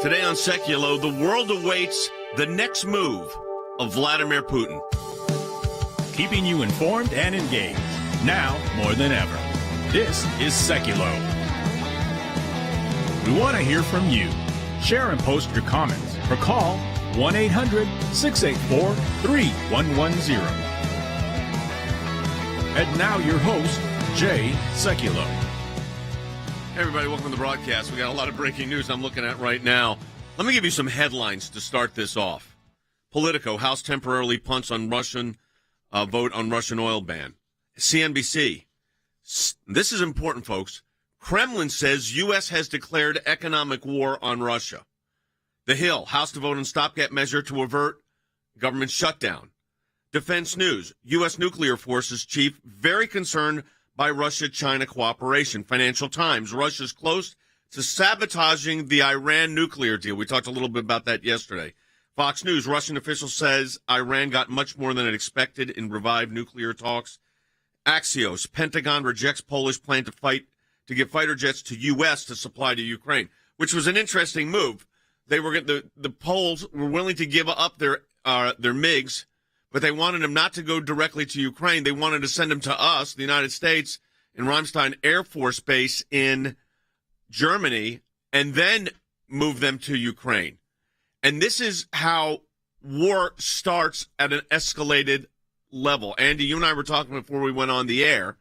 Today on Sekulow, the world awaits the next move of Vladimir Putin. Keeping you informed and engaged, now more than ever. This is Sekulow. We want to hear from you. Share and post your comments or call 1-800-684-3110. And now your host, Jay Sekulow. Hey everybody, welcome to the broadcast. We got a lot of breaking news I'm looking at right now. Let me give you some headlines to start this off. Politico, House temporarily punts on Russian vote on Russian oil ban. CNBC, this is important, folks. Kremlin says U.S. has declared economic war on Russia. The Hill, House to vote on stopgap measure to avert government shutdown. Defense News, U.S. nuclear forces chief very concerned by Russia-China cooperation. Financial Times, Russia's close to sabotaging the Iran nuclear deal. We talked a little bit about that yesterday. Fox News, Russian official says Iran got much more than it expected in revived nuclear talks. Axios, Pentagon rejects Polish plan to give fighter jets to U.S. to supply to Ukraine, which was an interesting move. They were the Poles were willing to give up their MiGs, but they wanted them not to go directly to Ukraine. They wanted to send them to us, the United States, in Ramstein Air Force Base in Germany, and then move them to Ukraine. And this is how war starts at an escalated level. Andy, you and I were talking before we went on the air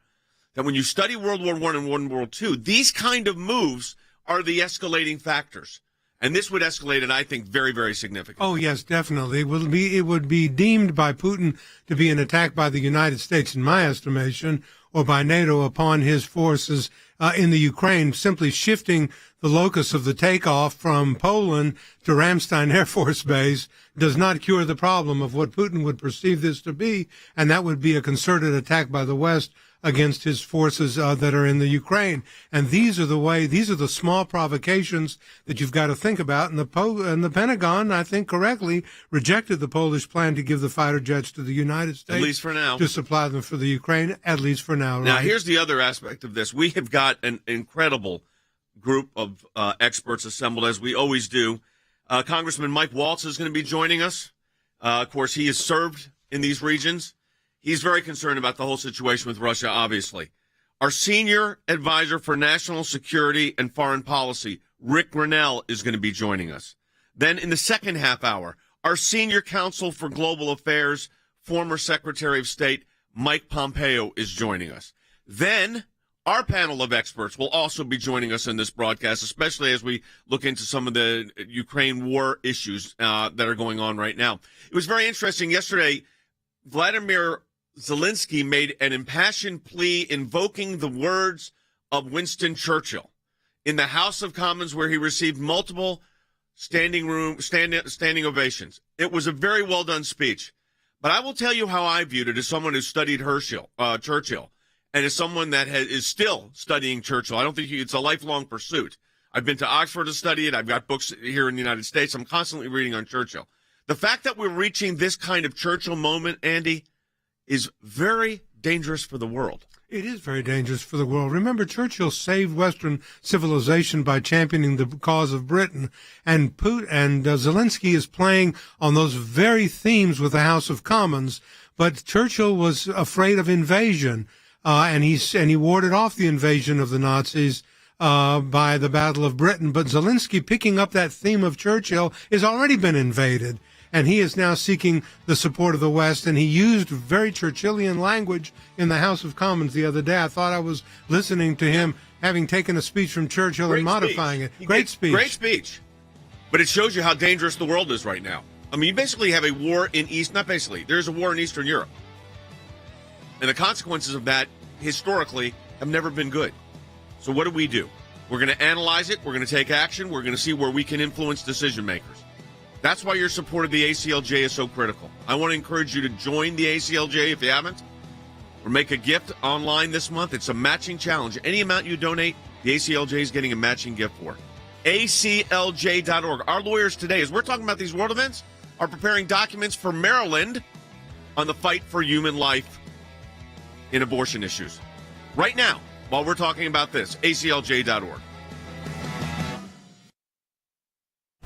that when you study World War I and World War II, these kind of moves are the escalating factors. And this would escalate it, I think, very, very significantly. Oh, yes, definitely. It would be deemed by Putin to be an attack by the United States, in my estimation, or by NATO upon his forces in the Ukraine, simply shifting the locus of the takeoff from Poland to Ramstein Air Force Base does not cure the problem of what Putin would perceive this to be, and that would be a concerted attack by the West against his forces that are in the Ukraine. And these are the small provocations that you've got to think about. And the Pentagon, I think correctly, rejected the Polish plan to give the fighter jets to the United States. At least for now. To supply them for the Ukraine, at least for now. Now, right? here's the other aspect of this. We have got an incredible group of experts assembled, as we always do. Congressman Mike Waltz is going to be joining us. Of course, he has served in these regions. He's very concerned about the whole situation with Russia, obviously. Our senior advisor for national security and foreign policy, Ric Grenell, is going to be joining us. Then in the second half hour, our senior counsel for global affairs, former Secretary of State, Mike Pompeo, is joining us. Then our panel of experts will also be joining us in this broadcast, especially as we look into some of the Ukraine war issues that are going on right now. It was very interesting. Yesterday, Vladimir Zelensky made an impassioned plea invoking the words of Winston Churchill in the House of Commons, where he received multiple standing ovations. It was a very well done speech. But I will tell you how I viewed it as someone who studied Churchill, and as someone that is still studying Churchill. I don't think it's a lifelong pursuit. I've been to Oxford to study it. I've got books here in the United States. I'm constantly reading on Churchill. The fact that we're reaching this kind of Churchill moment, Andy, is very dangerous for the world. It is very dangerous for the world. Remember, Churchill saved Western civilization by championing the cause of Britain, and Zelensky is playing on those very themes with the House of Commons. But Churchill was afraid of invasion, and he warded off the invasion of the Nazis by the Battle of Britain. But Zelensky, picking up that theme of Churchill, has already been invaded. And he is now seeking the support of the West, and he used very Churchillian language in the House of Commons the other day. I thought I was listening to him having taken a speech from Churchill and modifying it. Great speech. Great speech. But it shows you how dangerous the world is right now. I mean, you basically have a war in there's a war in Eastern Europe. And the consequences of that, historically, have never been good. So what do? We're going to analyze it. We're going to take action. We're going to see where we can influence decision makers. That's why your support of the ACLJ is so critical. I want to encourage you to join the ACLJ if you haven't, or make a gift online this month. It's a matching challenge. Any amount you donate, the ACLJ is getting a matching gift for. ACLJ.org. Our lawyers today, as we're talking about these world events, are preparing documents for Maryland on the fight for human life in abortion issues. Right now, while we're talking about this, ACLJ.org.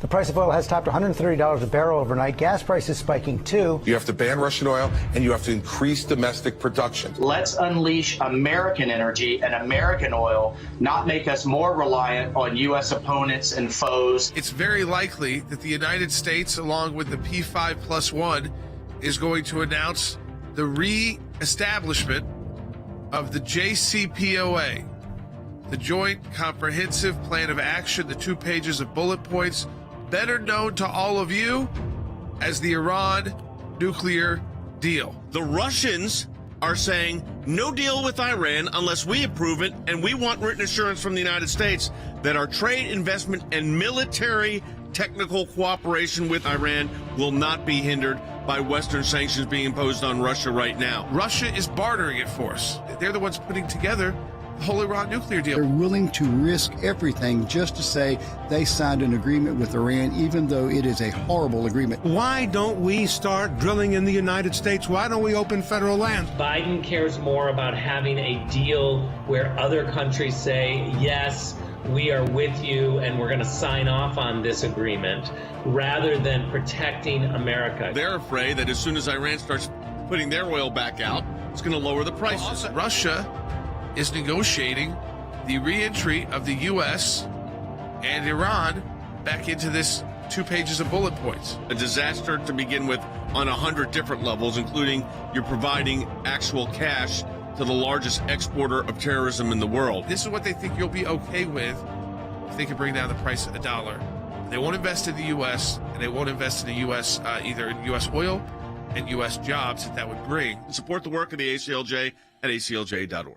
The price of oil has topped $130 a barrel overnight. Gas prices spiking, too. You have to ban Russian oil, and you have to increase domestic production. Let's unleash American energy and American oil, not make us more reliant on U.S. opponents and foes. It's very likely that the United States, along with the P5+1, is going to announce the re-establishment of the JCPOA, the Joint Comprehensive Plan of Action, the 2 pages of bullet points, better known to all of you as the Iran nuclear deal. The Russians are saying no deal with Iran unless we approve it, and we want written assurance from the United States that our trade, investment, and military technical cooperation with Iran will not be hindered by Western sanctions being imposed on Russia right now. Russia is bartering it for us. They're the ones putting together the whole Iran nuclear deal. They're willing to risk everything just to say they signed an agreement with Iran, even though it is a horrible agreement. Why don't we start drilling in the United States? Why don't we open federal lands? Biden cares more about having a deal where other countries say, yes, we are with you and we're going to sign off on this agreement, rather than protecting America. They're afraid that as soon as Iran starts putting their oil back out, it's going to lower the prices. Russia is negotiating the re-entry of the U.S. and Iran back into this 2 pages of bullet points. A disaster to begin with on 100 different levels, including you're providing actual cash to the largest exporter of terrorism in the world. This is what they think you'll be okay with if they can bring down the price of $1. They won't invest in the U.S., and they won't invest in the U.S. Either in U.S. oil and U.S. jobs that would bring. Support the work of the ACLJ at aclj.org.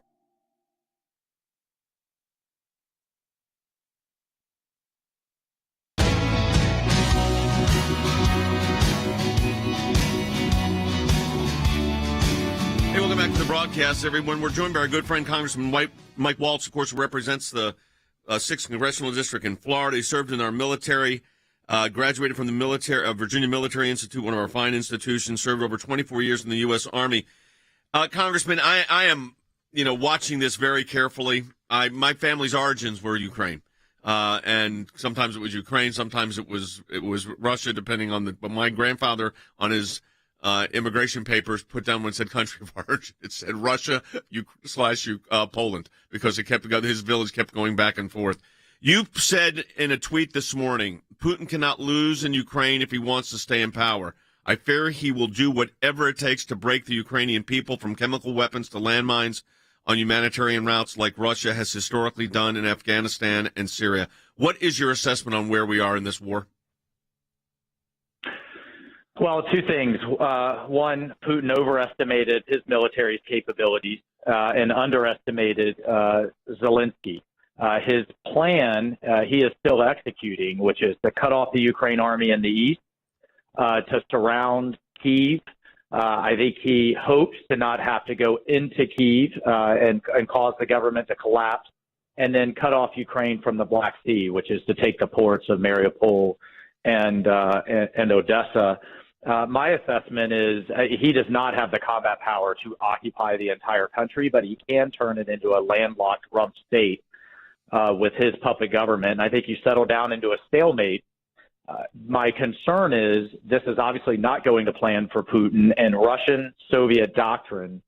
Hey, welcome back to the broadcast, everyone. We're joined by our good friend, Congressman Mike Waltz, of course, who represents the 6th Congressional District in Florida. He served in our military, graduated from the Virginia Military Institute, one of our fine institutions, served over 24 years in the U.S. Army. Congressman, I am, watching this very carefully. My family's origins were Ukraine, and sometimes it was Ukraine, sometimes it was Russia, depending on but my grandfather on his immigration papers put down when it said country of origin, it said Russia / Poland, because his village kept going back and forth. You said in a tweet this morning, Putin cannot lose in Ukraine if he wants to stay in power. I fear he will do whatever it takes to break the Ukrainian people from chemical weapons to landmines on humanitarian routes like Russia has historically done in Afghanistan and Syria. What is your assessment on where we are in this war? Well, 2 things. One, Putin overestimated his military's capabilities and underestimated Zelensky. His plan, he is still executing, which is to cut off the Ukraine army in the east, to surround Kyiv. I think he hopes to not have to go into Kyiv and cause the government to collapse, and then cut off Ukraine from the Black Sea, which is to take the ports of Mariupol and Odessa. My assessment is he does not have the combat power to occupy the entire country, but he can turn it into a landlocked rump state with his puppet government. And I think you settle down into a stalemate. My concern is this is obviously not going to plan for Putin, and Russian Soviet doctrine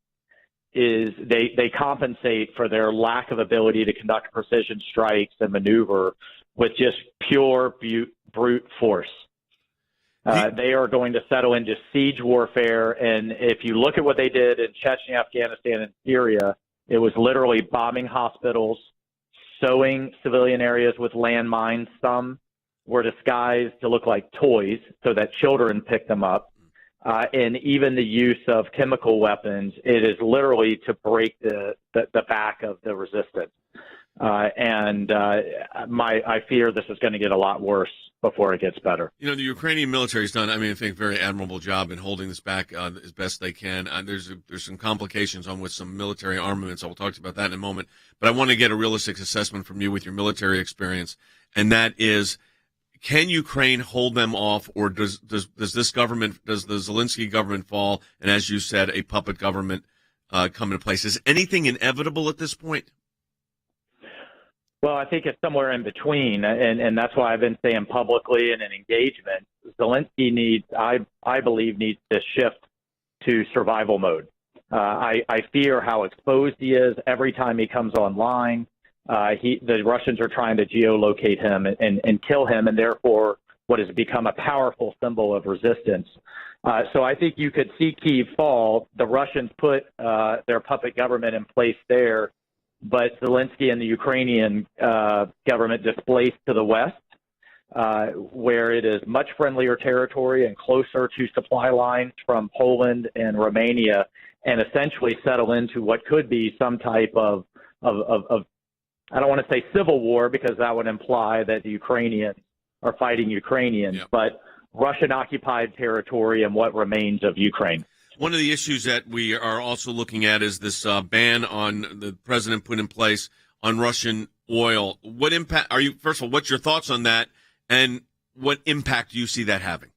is they compensate for their lack of ability to conduct precision strikes and maneuver with just pure brute force. They are going to settle into siege warfare, and if you look at what they did in Chechnya, Afghanistan, and Syria, it was literally bombing hospitals, sowing civilian areas with landmines. Some were disguised to look like toys so that children picked them up, and even the use of chemical weapons. It is literally to break the back of the resistance. I fear this is going to get a lot worse before it gets better. The Ukrainian military has done, I think, a very admirable job in holding this back as best they can. There's some complications with some military armaments. I will talk to you about that in a moment. But I want to get a realistic assessment from you with your military experience, and that is, can Ukraine hold them off, or does the Zelensky government fall, and as you said, a puppet government come into place? Is anything inevitable at this point? Well, I think it's somewhere in between, and that's why I've been saying publicly in an engagement, Zelensky needs, I believe, needs to shift to survival mode. I fear how exposed he is every time he comes online. The Russians are trying to geolocate him and kill him, and therefore what has become a powerful symbol of resistance. So I think you could see Kyiv fall. The Russians put their puppet government in place there, but Zelensky and the Ukrainian government displaced to the west, where it is much friendlier territory and closer to supply lines from Poland and Romania, and essentially settle into what could be some type of I don't want to say civil war, because that would imply that the Ukrainians are fighting Ukrainians, but Russian-occupied territory and what remains of Ukraine. One of the issues that we are also looking at is this ban on the president put in place on Russian oil. What impact are you? First of all, what's your thoughts on that, and what impact do you see that having?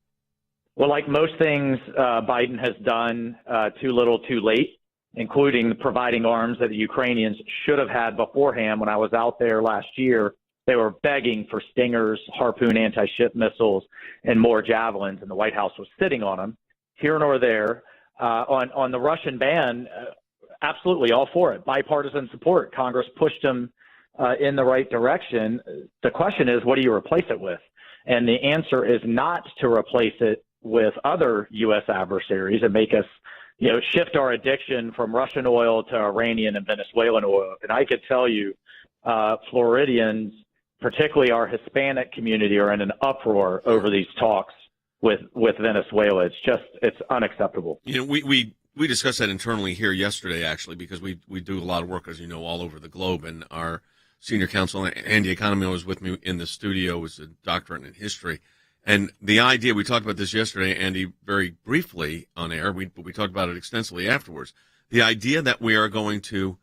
Well, like most things Biden has done too little, too late, including providing arms that the Ukrainians should have had beforehand. When I was out there last year, they were begging for Stingers, Harpoon anti-ship missiles, and more Javelins, and the White House was sitting on them. Here nor there. On the Russian ban, absolutely all for it. Bipartisan support. Congress pushed them in the right direction. The question is, what do you replace it with? And the answer is not to replace it with other U.S. adversaries and make us, shift our addiction from Russian oil to Iranian and Venezuelan oil. And I could tell you, Floridians, particularly our Hispanic community, are in an uproar over these talks with Venezuela. It's unacceptable. We discussed that internally here yesterday, actually, because we do a lot of work, as you know, all over the globe. And our senior counsel, Andy Economy, was with me in the studio, was a doctorate in history. And the idea, we talked about this yesterday, Andy, very briefly on air, but we talked about it extensively afterwards. The idea that we are going to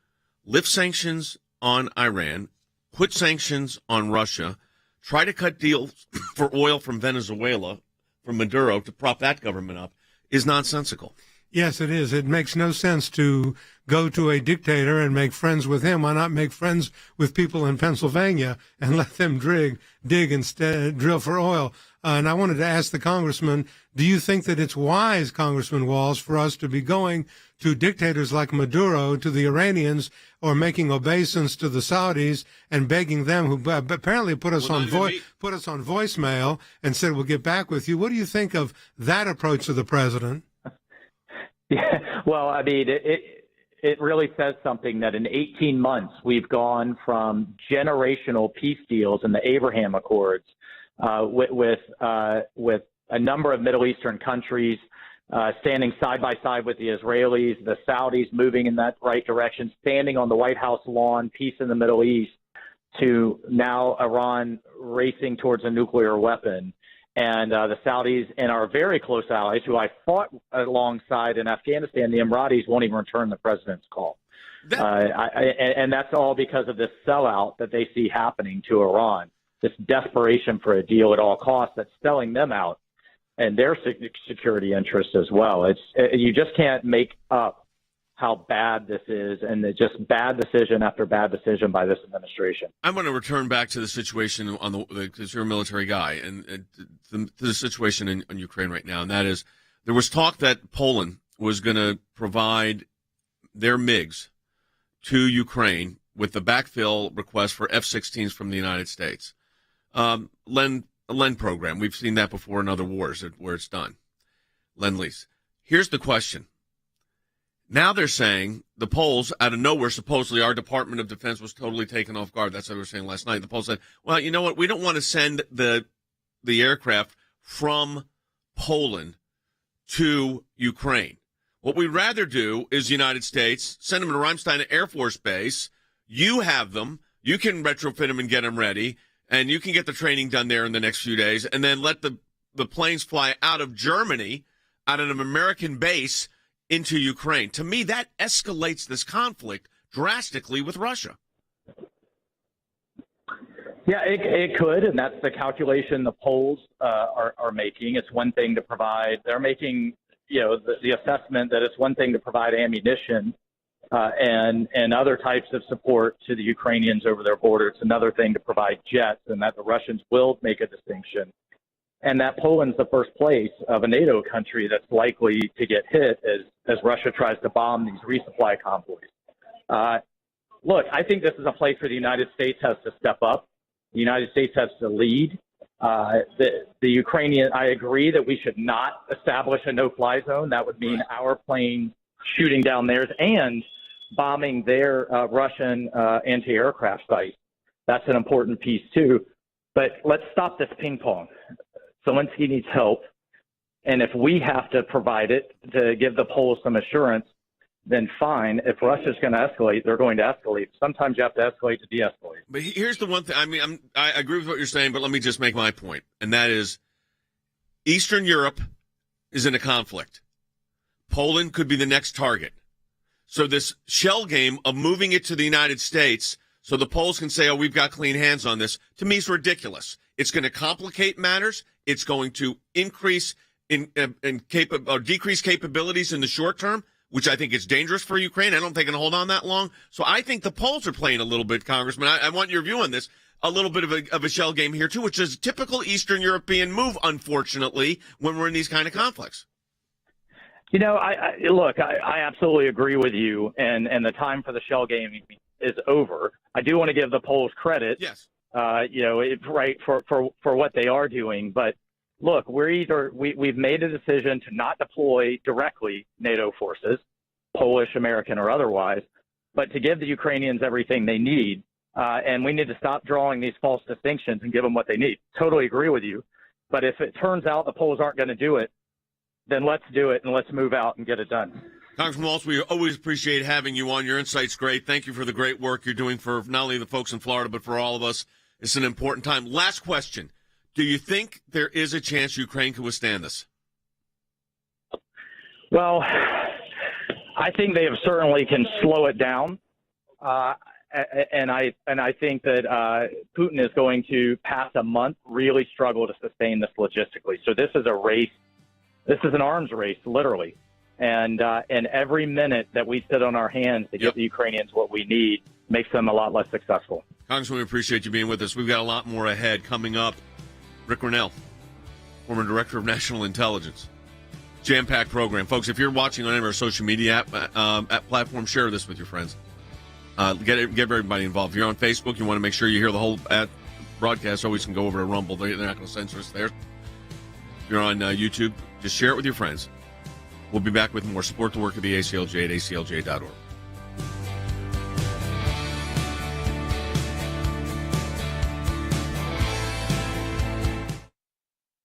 lift sanctions on Iran, put sanctions on Russia, try to cut deals for oil from Venezuela, from Maduro, to prop that government up, is nonsensical. Yes, it is. It makes no sense to go to a dictator and make friends with him. Why not make friends with people in Pennsylvania and let them dig instead, drill for oil? And I wanted to ask the congressman, do you think that it's wise, Congressman Waltz, for us to be going to dictators like Maduro, to the Iranians, or making obeisance to the Saudis and begging them, who apparently put us on voicemail and said, we'll get back with you? What do you think of that approach to the president? Yeah, well, I mean, it really says something that in 18 months we've gone from generational peace deals in the Abraham Accords with a number of Middle Eastern countries standing side by side with the Israelis, the Saudis moving in that right direction, standing on the White House lawn, peace in the Middle East, to now Iran racing towards a nuclear weapon. And the Saudis and our very close allies, who I fought alongside in Afghanistan, the Emiratis, won't even return the president's call. And that's all because of this sellout that they see happening to Iran, this desperation for a deal at all costs that's selling them out and their security interests as well. You just can't make up how bad this is, and just bad decision after bad decision by this administration. I want to return back to the situation because you're a military guy, and to the situation in Ukraine right now, and that is, there was talk that Poland was going to provide their MiGs to Ukraine with the backfill request for F-16s from the United States. A Lend program. We've seen that before in other wars where it's done. Lend-Lease. Here's the question. Now they're saying, the Poles, out of nowhere, supposedly our Department of Defense was totally taken off guard. That's what we were saying last night. The Poles said, well, you know what? We don't want to send the aircraft from Poland to Ukraine. What we'd rather do is the United States, send them to Ramstein Air Force Base. You have them. You can retrofit them and get them ready, and you can get the training done there in the next few days, and then let the planes fly out of Germany, out of an American base, into Ukraine. To me, that escalates this conflict drastically with Russia. Yeah, it could, and that's the calculation the Poles are making. It's one thing to provide. They're making, the assessment that it's one thing to provide ammunition and other types of support to the Ukrainians over their border. It's another thing to provide jets, and that the Russians will make a distinction. And that Poland's the first place of a NATO country that's likely to get hit as Russia tries to bomb these resupply convoys. Look, I think this is a place where the United States has to step up. The United States has to lead. The Ukrainian, I agree that we should not establish a no-fly zone. That would mean our planes shooting down theirs and bombing their Russian anti-aircraft sites. That's an important piece, too. But let's stop this ping pong. Zelensky needs help. And if we have to provide it to give the Poles some assurance, then fine. If Russia's going to escalate, they're going to escalate. Sometimes you have to escalate to de-escalate. But here's the one thing. I agree with what you're saying, but let me just make my point. And that is Eastern Europe is in a conflict. Poland could be the next target. So this shell game of moving it to the United States so the Poles can say, oh, we've got clean hands on this, to me is ridiculous. It's going to complicate matters. It's going to increase decrease capabilities in the short term, which I think is dangerous for Ukraine. I don't think it can hold on that long. So I think the Poles are playing a little bit, Congressman. I want your view on this. A little bit of a shell game here, too, which is a typical Eastern European move, unfortunately, when we're in these kind of conflicts. You know, I absolutely agree with you, and the time for the shell game is over. I do want to give the Poles credit. Yes. For what they are doing. But look, we've made a decision to not deploy directly NATO forces, Polish, American, or otherwise, but to give the Ukrainians everything they need. And we need to stop drawing these false distinctions and give them what they need. Totally agree with you. But if it turns out the Poles aren't going to do it, then let's do it and let's move out and get it done. Congressman Waltz, we always appreciate having you on. Your insight's great. Thank you for the great work you're doing for not only the folks in Florida, but for all of us. It's an important time. Last question. Do you think there is a chance Ukraine can withstand this? Well, I think they certainly can slow it down. And I think that Putin is going to, past a month, really struggle to sustain this logistically. So this is a race. This is an arms race, literally. And every minute that we sit on our hands to get the Ukrainians what we need makes them a lot less successful. Congressman, we appreciate you being with us. We've got a lot more ahead coming up. Ric Grenell, former Director of National Intelligence. Jam-packed program. Folks, if you're watching on any of our social media app platforms, share this with your friends. Get everybody involved. If you're on Facebook, you want to make sure you hear the whole broadcast, always can go over to Rumble. They're not going to censor us there. If you're on YouTube, just share it with your friends. We'll be back with more. Support the work of the ACLJ at aclj.org.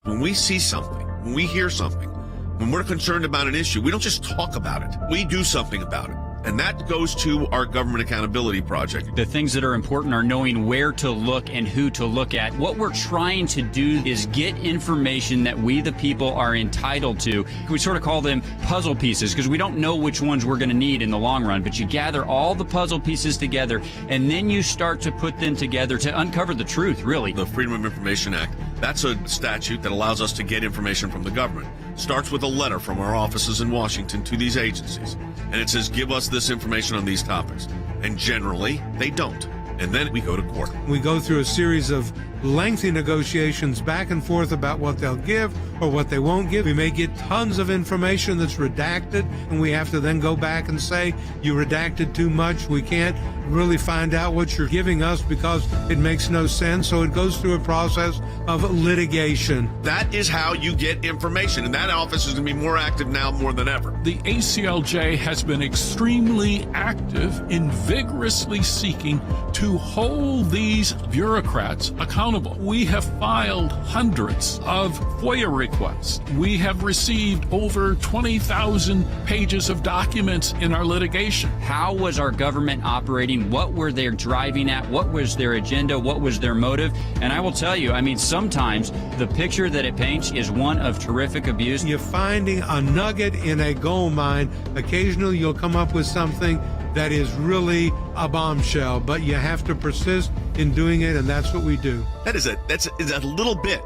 When we see something, when we hear something, when we're concerned about an issue, we don't just talk about it. We do something about it. And that goes to our Government Accountability Project. The things that are important are knowing where to look and who to look at. What we're trying to do is get information that we, the people, are entitled to. We sort of call them puzzle pieces because we don't know which ones we're going to need in the long run. But you gather all the puzzle pieces together, and then you start to put them together to uncover the truth, really. The Freedom of Information Act, that's a statute that allows us to get information from the government. Starts with a letter from our offices in Washington to these agencies. And it says, give us this information on these topics. And generally, they don't. And then we go to court. We go through a series of lengthy negotiations back and forth about what they'll give or what they won't give. We may get tons of information that's redacted, and we have to then go back and say, you redacted too much. We can't really find out what you're giving us because it makes no sense. So it goes through a process of litigation. That is how you get information, and that office is going to be more active now more than ever. The ACLJ has been extremely active in vigorously seeking to hold these bureaucrats accountable. We have filed hundreds of FOIA requests. We have received over 20,000 pages of documents in our litigation. How was our government operating? What were they driving at? What was their agenda? What was their motive? And I will tell you, sometimes the picture that it paints is one of terrific abuse. You're finding a nugget in a gold mine. Occasionally you'll come up with something that is really a bombshell, but you have to persist in doing it, and that's what we do. That's a little bit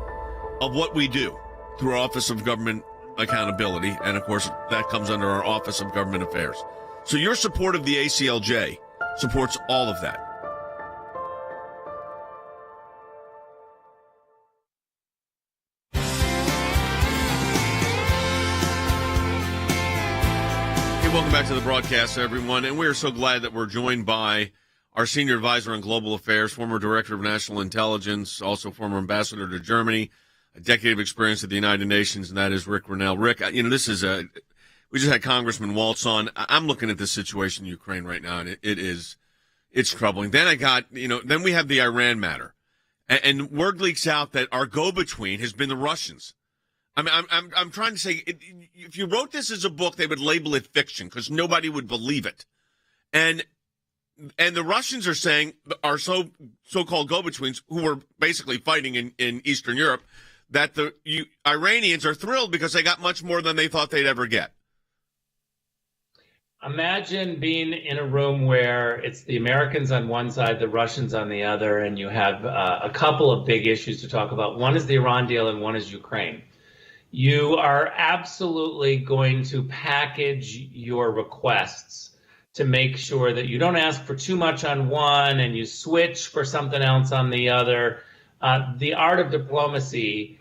of what we do through our Office of Government Accountability, and of course that comes under our Office of Government Affairs. So your support of the ACLJ supports all of that. Hey, welcome back to the broadcast, everyone. And we are so glad that we're joined by our Senior Advisor on Global Affairs, former Director of National Intelligence, also former Ambassador to Germany, a decade of experience at the United Nations, and that is Ric Grenell. Rick, this is we just had Congressman Waltz on. I'm looking at the situation in Ukraine right now, and it's troubling. Then then we have the Iran matter, and word leaks out that our go-between has been the Russians. I'm trying to say, if you wrote this as a book, they would label it fiction because nobody would believe it. And the Russians are saying, our so-called go-betweens, who were basically fighting in Eastern Europe, that the Iranians are thrilled because they got much more than they thought they'd ever get. Imagine being in a room where it's the Americans on one side, the Russians on the other, and you have a couple of big issues to talk about. One is the Iran deal and one is Ukraine. You are absolutely going to package your requests to make sure that you don't ask for too much on one and you switch for something else on the other. The art of diplomacy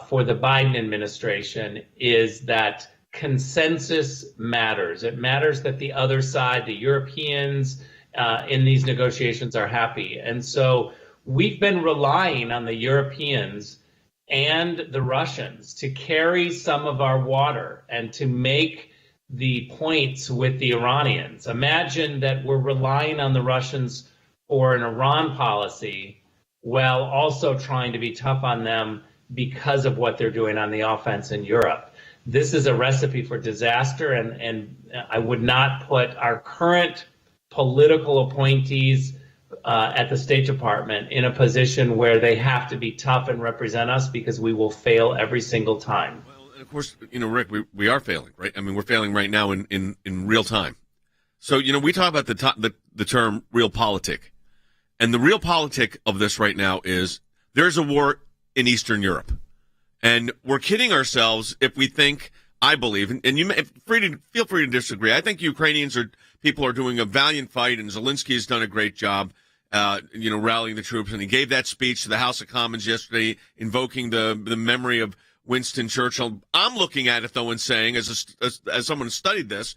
for the Biden administration is that consensus matters. It matters that the other side, the Europeans in these negotiations, are happy. And so we've been relying on the Europeans and the Russians to carry some of our water and to make the points with the Iranians. Imagine that we're relying on the Russians for an Iran policy while also trying to be tough on them because of what they're doing on the offense in Europe. This is a recipe for disaster, and I would not put our current political appointees at the State Department in a position where they have to be tough and represent us, because we will fail every single time. Well, and of course, Rick, we are failing, right? I mean, we're failing right now in real time. So, we talk about the term realpolitik. And the realpolitik of this right now is there's a war in Eastern Europe. And we're kidding ourselves if we think, I believe, and you feel free to disagree. I think people are doing a valiant fight, and Zelensky has done a great job, rallying the troops. And he gave that speech to the House of Commons yesterday, invoking the memory of Winston Churchill. I'm looking at it, though, and saying, as someone who studied this,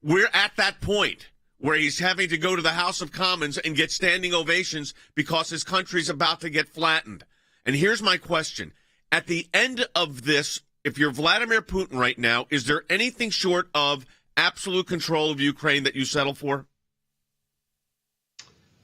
we're at that point where he's having to go to the House of Commons and get standing ovations because his country's about to get flattened. And here's my question. At the end of this, if you're Vladimir Putin right now, is there anything short of absolute control of Ukraine that you settle for?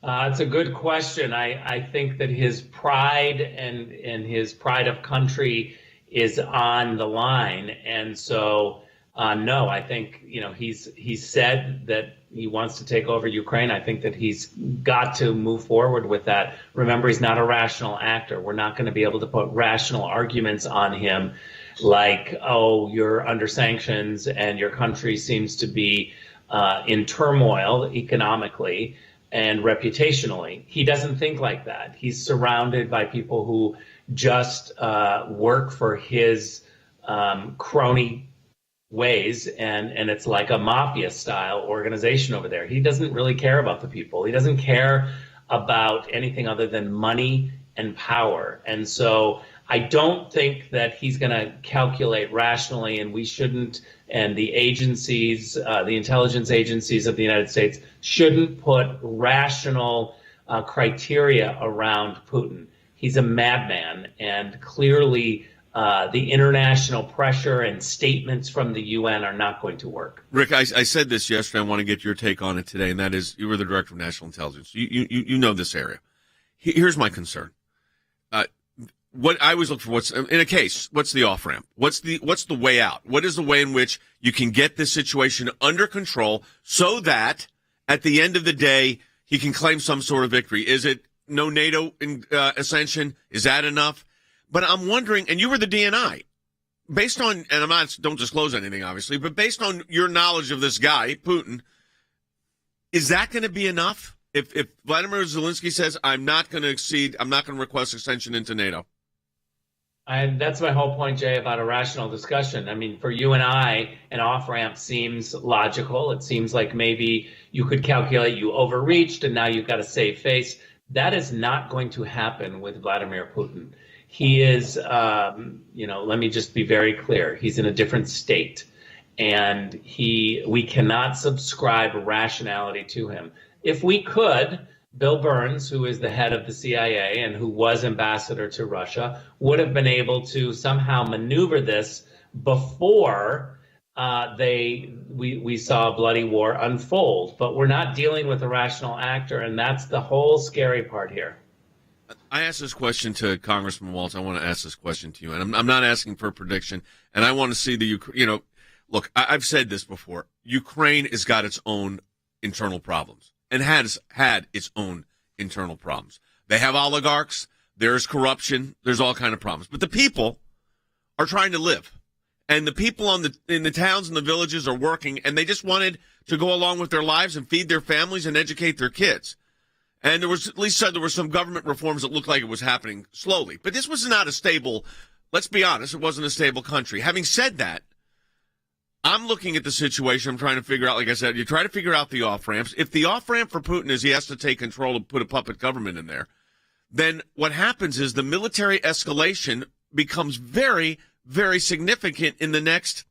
It's a good question. I think that his pride and his pride of country is on the line. And so, no, I think, he's said that he wants to take over Ukraine. I think that he's got to move forward with that. Remember, he's not a rational actor. We're not going to be able to put rational arguments on him like, oh, you're under sanctions and your country seems to be in turmoil economically and reputationally. He doesn't think like that. He's surrounded by people who just work for his crony ways, and it's like a mafia style organization over there. He doesn't really care about the people. He doesn't care about anything other than money and power. And so I don't think that he's going to calculate rationally, and we shouldn't, and the agencies, the intelligence agencies of the United States shouldn't put rational criteria around Putin. He's a madman, and clearly the international pressure and statements from the UN are not going to work. Rick, I said this yesterday. I want to get your take on it today, and that is, you were the Director of National Intelligence. You know this area. Here's my concern. What I always look for, in a case, what's the off-ramp? What's the way out? What is the way in which you can get this situation under control so that at the end of the day, he can claim some sort of victory? Is it no NATO ascension? Is that enough? But I'm wondering, and you were the DNI, based on, and don't disclose anything, obviously, but based on your knowledge of this guy, Putin, is that going to be enough? If Vladimir Zelensky says, I'm not going to request extension into NATO? That's my whole point, Jay, about a rational discussion. I mean, for you and I, an off-ramp seems logical. It seems like maybe you could calculate you overreached and now you've got to save face. That is not going to happen with Vladimir Putin. He is, let me just be very clear. He's in a different state, and we cannot subscribe rationality to him. If we could, Bill Burns, who is the head of the CIA and who was ambassador to Russia, would have been able to somehow maneuver this before we saw a bloody war unfold. But we're not dealing with a rational actor, and that's the whole scary part here. I asked this question to Congressman Waltz. I want to ask this question to you, and I'm not asking for a prediction. And I want to see look, I've said this before. Ukraine has got its own internal problems and has had its own internal problems. They have oligarchs. There's corruption. There's all kind of problems. But the people are trying to live, and the people in the towns and the villages are working, and they just wanted to go along with their lives and feed their families and educate their kids. And there were some government reforms that looked like it was happening slowly. But this was not a stable, let's be honest, it wasn't a stable country. Having said that, I'm looking at the situation. I'm trying to figure out, like I said, you try to figure out the off-ramps. If the off-ramp for Putin is he has to take control and put a puppet government in there, then what happens is the military escalation becomes very, very significant in the next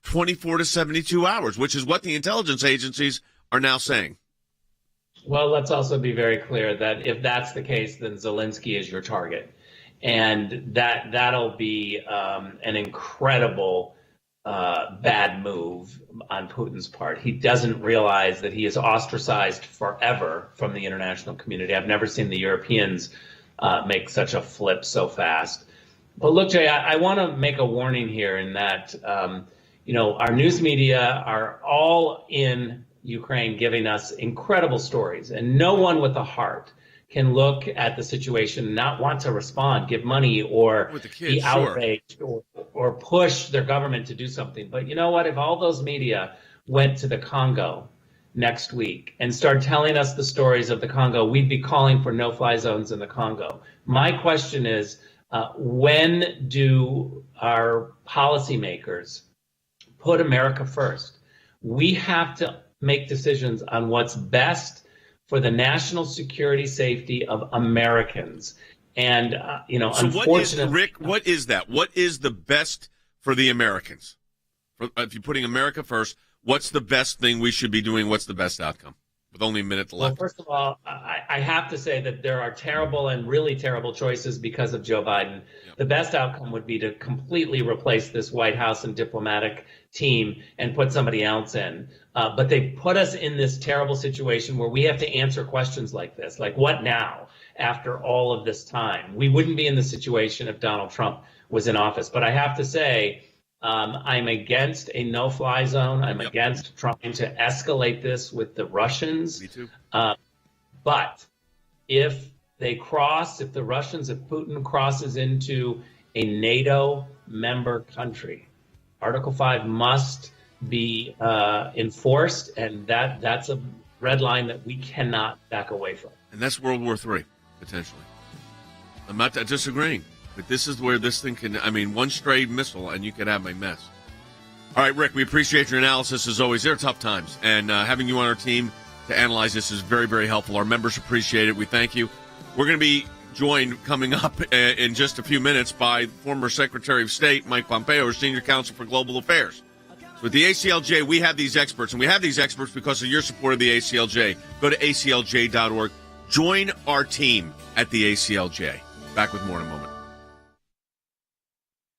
24 to 72 hours, which is what the intelligence agencies are now saying. Well, let's also be very clear that if that's the case, then Zelensky is your target. And that'll be an incredible bad move on Putin's part. He doesn't realize that he is ostracized forever from the international community. I've never seen the Europeans make such a flip so fast. But look, Jay, I want to make a warning here in that, our news media are all in Ukraine giving us incredible stories, and no one with a heart can look at the situation and not want to respond, give money, or be outraged, or push their government to do something. But you know what? If all those media went to the Congo next week and start telling us the stories of the Congo, we'd be calling for no-fly zones in the Congo. My question is, when do our policymakers put America first? We have to make decisions on what's best for the national security safety of Americans. And, so unfortunately, Rick, what is that? What is the best for the Americans? If you're putting America first, what's the best thing we should be doing? What's the best outcome? With only a minute left. Well, first of all, I have to say that there are terrible and really terrible choices because of Joe Biden. Yep. The best outcome would be to completely replace this White House and diplomatic team and put somebody else in. But they put us in this terrible situation where we have to answer questions like this. Like, what now after all of this time? We wouldn't be in this situation if Donald Trump was in office. But I have to say, I'm against a no-fly zone. I'm against trying to escalate this with the Russians. Me too. But if Putin crosses into a NATO member country, Article 5 must be enforced, and that's a red line that we cannot back away from. And that's World War III, potentially. I'm not disagreeing. But this is where this thing one stray missile and you could have a mess. All right, Rick, we appreciate your analysis as always. They're tough times, and having you on our team to analyze this is very, very helpful. Our members appreciate it. We thank you. We're going to be joined coming up in just a few minutes by former Secretary of State Mike Pompeo, Senior Counsel for Global Affairs. So with the ACLJ, we have these experts, and we have these experts because of your support of the ACLJ. Go to aclj.org. Join our team at the ACLJ. Back with more in a moment.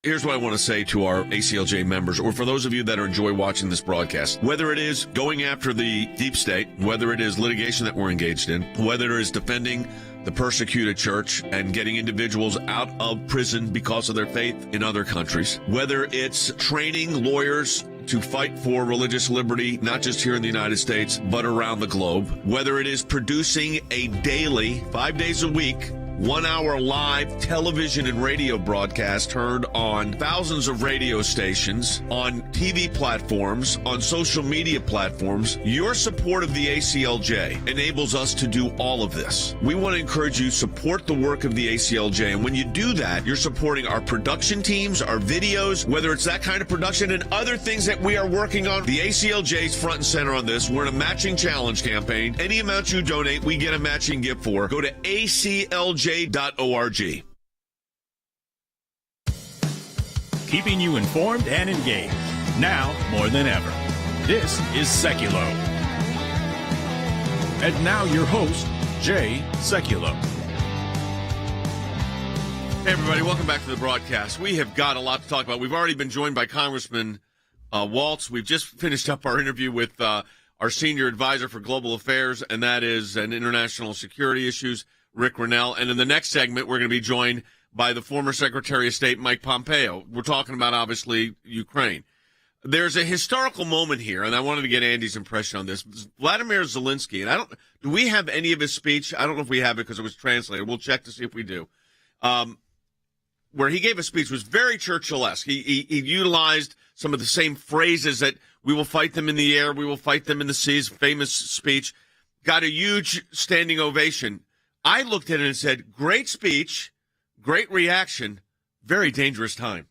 Here's what I want to say to our ACLJ members, or for those of you that enjoy watching this broadcast. Whether it is going after the deep state, whether it is litigation that we're engaged in, whether it is defending the persecuted church and getting individuals out of prison because of their faith in other countries, whether it's training lawyers to fight for religious liberty, not just here in the United States, but around the globe, whether it is producing a daily, 5 days a week, 1-hour live television and radio broadcast heard on thousands of radio stations, on TV platforms, on social media platforms. Your support of the ACLJ enables us to do all of this. We want to encourage you to support the work of the ACLJ. And when you do that, you're supporting our production teams, our videos, whether it's that kind of production and other things that we are working on. The ACLJ is front and center on this. We're in a matching challenge campaign. Any amount you donate, we get a matching gift for. Go to aclj.org. Keeping you informed and engaged. Now more than ever. This is Sekulow. And now your host, Jay Sekulow. Hey, everybody. Welcome back to the broadcast. We have got a lot to talk about. We've already been joined by Congressman Waltz. We've just finished up our interview with our Senior Advisor for Global Affairs, and that is international security issues, Ric Grenell. And in the next segment, we're going to be joined by the former Secretary of State, Mike Pompeo. We're talking about, obviously, Ukraine. There's a historical moment here, and I wanted to get Andy's impression on this. Vladimir Zelensky, and do we have any of his speech? I don't know if we have it because it was translated. We'll check to see if we do. Where he gave a speech was very Churchill-esque. He utilized some of the same phrases that we will fight them in the air, we will fight them in the seas, famous speech. Got a huge standing ovation. I looked at it and said, great speech, great reaction, very dangerous time.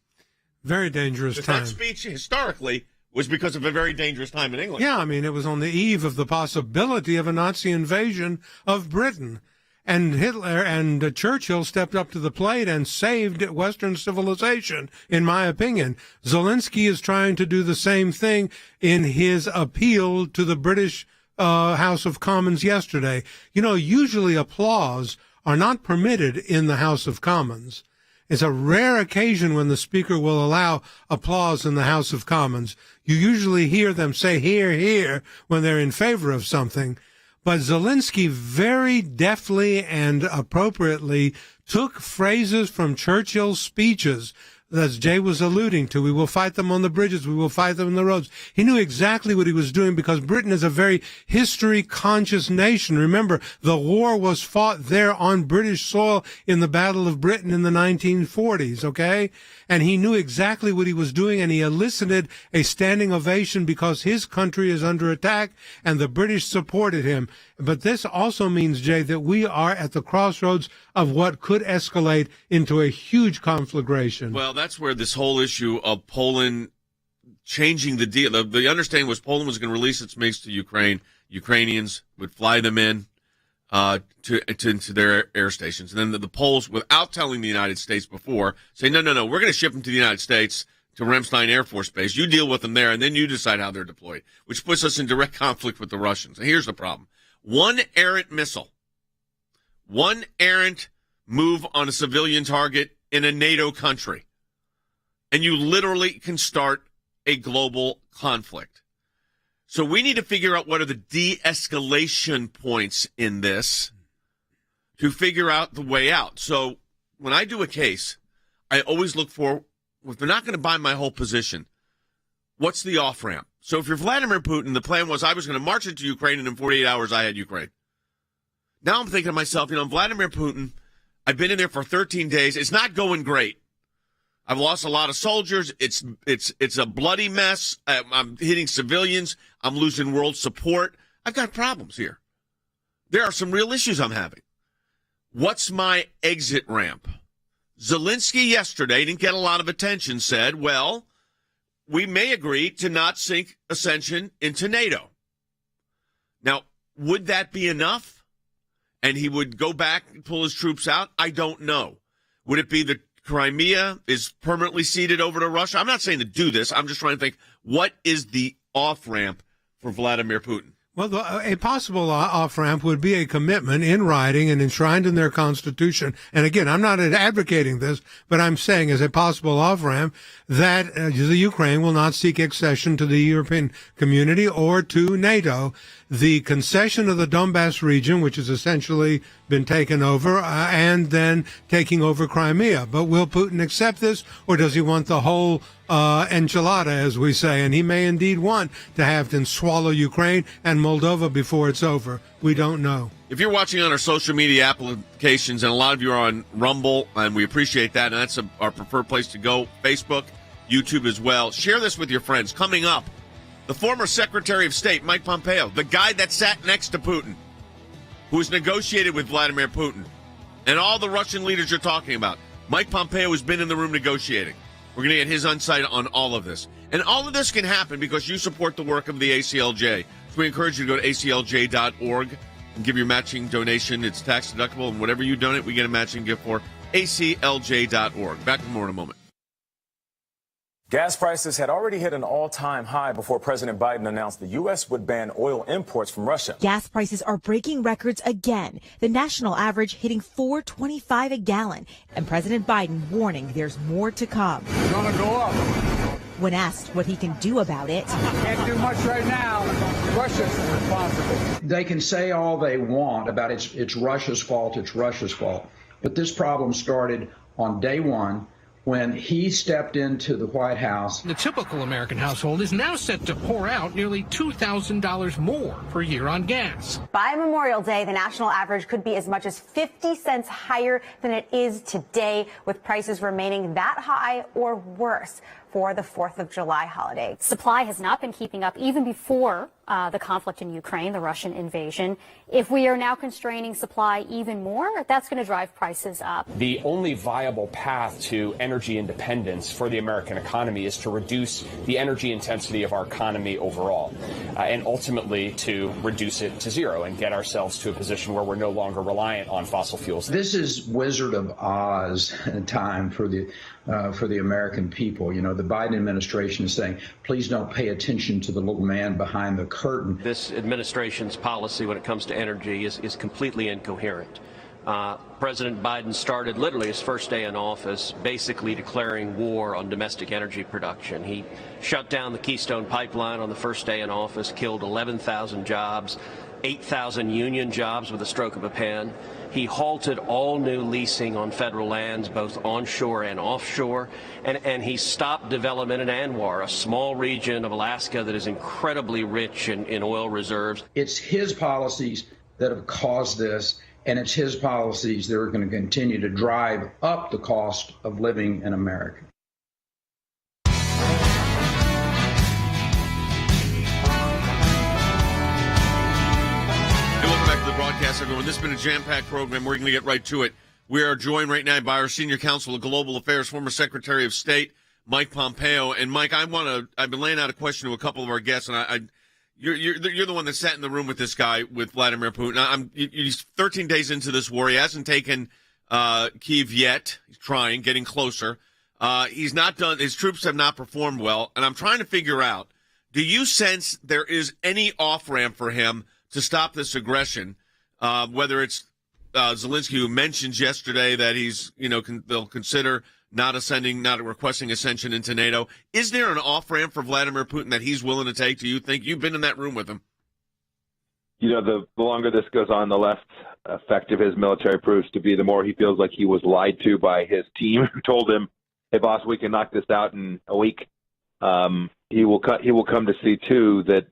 Very dangerous time. That speech, historically, was because of a very dangerous time in England. Yeah, I mean, it was on the eve of the possibility of a Nazi invasion of Britain. And Hitler and Churchill stepped up to the plate and saved Western civilization, in my opinion. Zelensky is trying to do the same thing in his appeal to the British House of Commons yesterday. You know, usually applause are not permitted in the House of Commons. It's a rare occasion when the Speaker will allow applause in the House of Commons. You usually hear them say, hear, hear, when they're in favor of something. But Zelensky very deftly and appropriately took phrases from Churchill's speeches, as Jay was alluding to. We will fight them on the bridges. We will fight them on the roads. He knew exactly what he was doing because Britain is a very history-conscious nation. Remember, the war was fought there on British soil in the Battle of Britain in the 1940s, okay? And he knew exactly what he was doing, and he elicited a standing ovation because his country is under attack, and the British supported him. But this also means, Jay, that we are at the crossroads of what could escalate into a huge conflagration. Well, that's where this whole issue of Poland changing the deal. The understanding was Poland was going to release its MiGs to Ukraine. Ukrainians would fly them in to their air stations. And then the Poles, without telling the United States before, say, no, we're going to ship them to the United States, to Ramstein Air Force Base. You deal with them there, and then you decide how they're deployed, which puts us in direct conflict with the Russians. And here's the problem. One errant missile, one errant move on a civilian target in a NATO country, and you literally can start a global conflict. So we need to figure out what are the de-escalation points in this to figure out the way out. So when I do a case, I always look for, if they're not going to buy my whole position, what's the off-ramp? So if you're Vladimir Putin, the plan was I was going to march into Ukraine, and in 48 hours I had Ukraine. Now I'm thinking to myself, Vladimir Putin, I've been in there for 13 days. It's not going great. I've lost a lot of soldiers. It's a bloody mess. I'm hitting civilians. I'm losing world support. I've got problems here. There are some real issues I'm having. What's my exit ramp? Zelensky yesterday didn't get a lot of attention, said, well, we may agree to not sink Ascension into NATO. Now, would that be enough? And he would go back and pull his troops out? I don't know. Would it be that Crimea is permanently ceded over to Russia? I'm not saying to do this. I'm just trying to think, what is the off-ramp for Vladimir Putin? Well, a possible off-ramp would be a commitment in writing and enshrined in their constitution. And again, I'm not advocating this, but I'm saying as a possible off-ramp that the Ukraine will not seek accession to the European community or to NATO. The concession of the Donbass region, which has essentially been taken over, and then taking over Crimea. But will Putin accept this, or does he want the whole enchilada, as we say? And he may indeed want to have to swallow Ukraine and Moldova before it's over. We don't know. If you're watching on our social media applications, and a lot of you are on Rumble, and we appreciate that, and that's our preferred place to go, Facebook, YouTube as well, share this with your friends. Coming up, the former Secretary of State, Mike Pompeo, the guy that sat next to Putin, who has negotiated with Vladimir Putin, and all the Russian leaders you're talking about. Mike Pompeo has been in the room negotiating. We're going to get his insight on all of this. And all of this can happen because you support the work of the ACLJ. So we encourage you to go to aclj.org and give your matching donation. It's tax deductible, and whatever you donate, we get a matching gift for. aclj.org. Back with more in a moment. Gas prices had already hit an all-time high before President Biden announced the U.S. would ban oil imports from Russia. Gas prices are breaking records again, the national average hitting $4.25 a gallon, and President Biden warning there's more to come. It's going to go up. When asked what he can do about it, Can't do much right now. Russia's responsible. They can say all they want about it's Russia's fault, it's Russia's fault. But this problem started on day one when he stepped into the White House. The typical American household is now set to pour out nearly $2,000 more per year on gas. By Memorial Day, the national average could be as much as 50 cents higher than it is today, with prices remaining that high or worse for the 4th of July holiday. Supply has not been keeping up even before the conflict in Ukraine, the Russian invasion. If we are now constraining supply even more, that's going to drive prices up. The only viable path to energy independence for the American economy is to reduce the energy intensity of our economy overall, and ultimately to reduce it to zero and get ourselves to a position where we're no longer reliant on fossil fuels. This is Wizard of Oz time for the American people. You know, the Biden administration is saying, please don't pay attention to the little man behind the curtain. This administration's policy when it comes to energy is completely incoherent. President Biden started literally his first day in office basically declaring war on domestic energy production. He shut down the Keystone Pipeline on the first day in office, killed 11,000 jobs, 8,000 union jobs with a stroke of a pen. He halted all new leasing on federal lands, both onshore and offshore, and he stopped development in Anwar, a small region of Alaska that is incredibly rich in oil reserves. It's his policies that have caused this, and it's his policies that are going to continue to drive up the cost of living in America. Broadcast, everyone. This has been a jam-packed program. We're going to get right to it. We are joined right now by our senior counsel of Global Affairs, former Secretary of State, Mike Pompeo. And Mike, I've been laying out a question to a couple of our guests, and you're the one that sat in the room with this guy, with Vladimir Putin. He's 13 days into this war. He hasn't taken Kyiv yet. He's trying, getting closer. He's not done. His troops have not performed well, and I'm trying to figure out: do you sense there is any off-ramp for him to stop this aggression? Whether it's Zelensky, who mentioned yesterday that they'll consider not requesting ascension into NATO. Is there an off-ramp for Vladimir Putin that he's willing to take? Do you think? You've been in that room with him. You know, the longer this goes on, the less effective his military proves to be, the more he feels like he was lied to by his team, who told him, hey, boss, we can knock this out in a week. He will come to see, too, that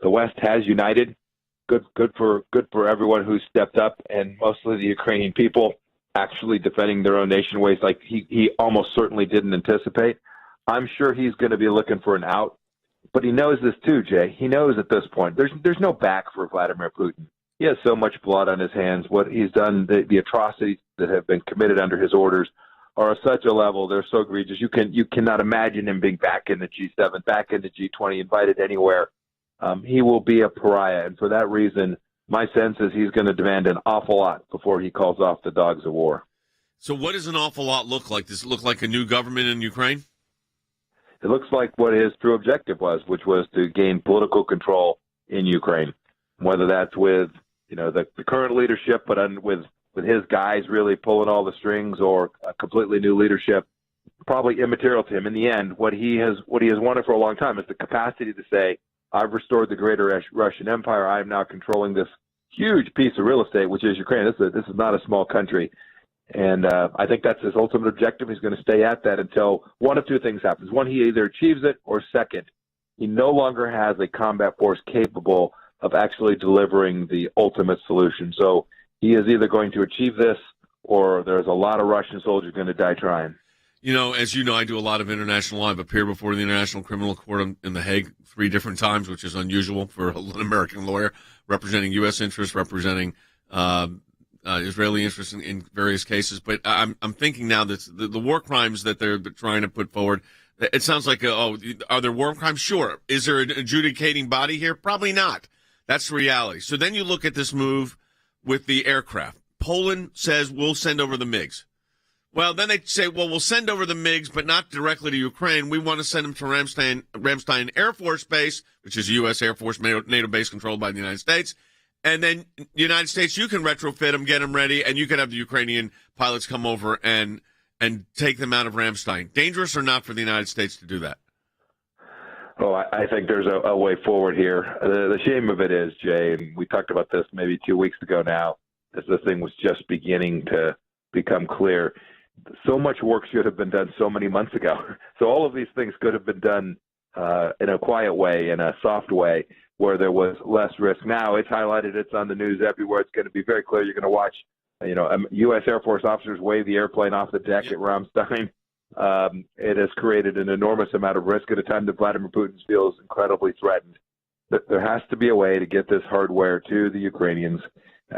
the West has united. Good for everyone who stepped up, and mostly the Ukrainian people actually defending their own nation ways like he almost certainly didn't anticipate. I'm sure he's going to be looking for an out, but he knows this too, Jay. He knows at this point there's no back for Vladimir Putin. He has so much blood on his hands. What he's done, the atrocities that have been committed under his orders are at such a level, they're so egregious. You cannot imagine him being back in the G7, back in the G20, invited anywhere. He will be a pariah, and for that reason, my sense is he's going to demand an awful lot before he calls off the dogs of war. So what does an awful lot look like? Does it look like a new government in Ukraine? It looks like what his true objective was, which was to gain political control in Ukraine, whether that's with the current leadership, but with his guys really pulling all the strings, or a completely new leadership, probably immaterial to him. In the end, what he has wanted for a long time is the capacity to say, I've restored the greater Russian Empire. I am now controlling this huge piece of real estate, which is Ukraine. This is not a small country. And I think that's his ultimate objective. He's going to stay at that until one of two things happens. One, he either achieves it, or second, he no longer has a combat force capable of actually delivering the ultimate solution. So he is either going to achieve this, or there's a lot of Russian soldiers going to die trying. You know, as you know, I do a lot of international law. I've appeared before the International Criminal Court in The Hague 3 different times, which is unusual for an American lawyer, representing U.S. interests, representing Israeli interests in various cases. But I'm thinking now that the war crimes that they're trying to put forward, it sounds like, are there war crimes? Sure. Is there an adjudicating body here? Probably not. That's the reality. So then you look at this move with the aircraft. Poland says, we'll send over the MiGs. Well, then they say, well, we'll send over the MiGs, but not directly to Ukraine. We want to send them to Ramstein Air Force Base, which is a U.S. Air Force NATO base controlled by the United States. And then the United States, you can retrofit them, get them ready, and you can have the Ukrainian pilots come over and take them out of Ramstein. Dangerous or not for the United States to do that? Oh, I think there's a way forward here. The shame of it is, Jay, and we talked about this maybe 2 weeks ago now, as the thing was just beginning to become clear. So much work should have been done so many months ago. So all of these things could have been done in a quiet way, in a soft way, where there was less risk. Now it's highlighted, it's on the news everywhere. It's going to be very clear. You're going to watch, U.S. Air Force officers wave the airplane off the deck at Ramstein. It has created an enormous amount of risk at a time that Vladimir Putin feels incredibly threatened. There has to be a way to get this hardware to the Ukrainians.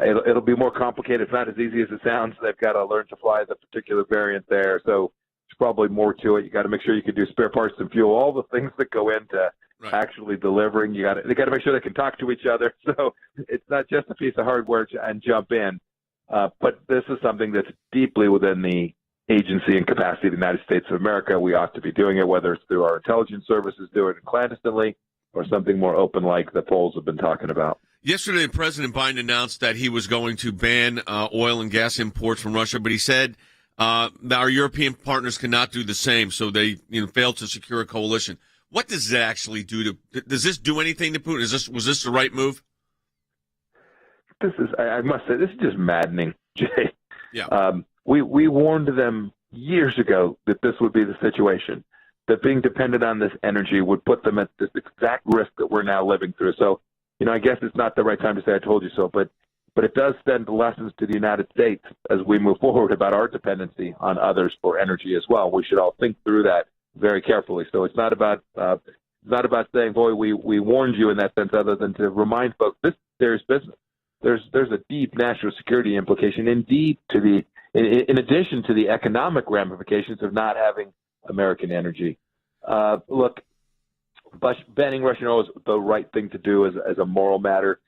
It'll be more complicated. It's not as easy as it sounds. They've got to learn to fly the particular variant there. So there's probably more to it. You got to make sure you can do spare parts and fuel, all the things that go into actually delivering. They got to make sure they can talk to each other. So it's not just a piece of hardware and jump in. But this is something that's deeply within the agency and capacity of the United States of America. We ought to be doing it, whether it's through our intelligence services, doing it clandestinely, or something more open like the Poles have been talking about. Yesterday, President Biden announced that he was going to ban oil and gas imports from Russia, but he said that our European partners cannot do the same, so they failed to secure a coalition. What does that actually do does this do anything to Putin? Was this the right move? I must say, this is just maddening, Jay. Yeah. We warned them years ago that this would be the situation, that being dependent on this energy would put them at this exact risk that we're now living through. So, I guess it's not the right time to say I told you so, but it does send lessons to the United States as we move forward about our dependency on others for energy as well. We should all think through that very carefully. So it's not about saying, boy, we warned you in that sense, other than to remind folks this is serious business. There's a deep national security implication, in addition to the economic ramifications of not having American energy. Look, banning Russian oil is the right thing to do as a moral matter.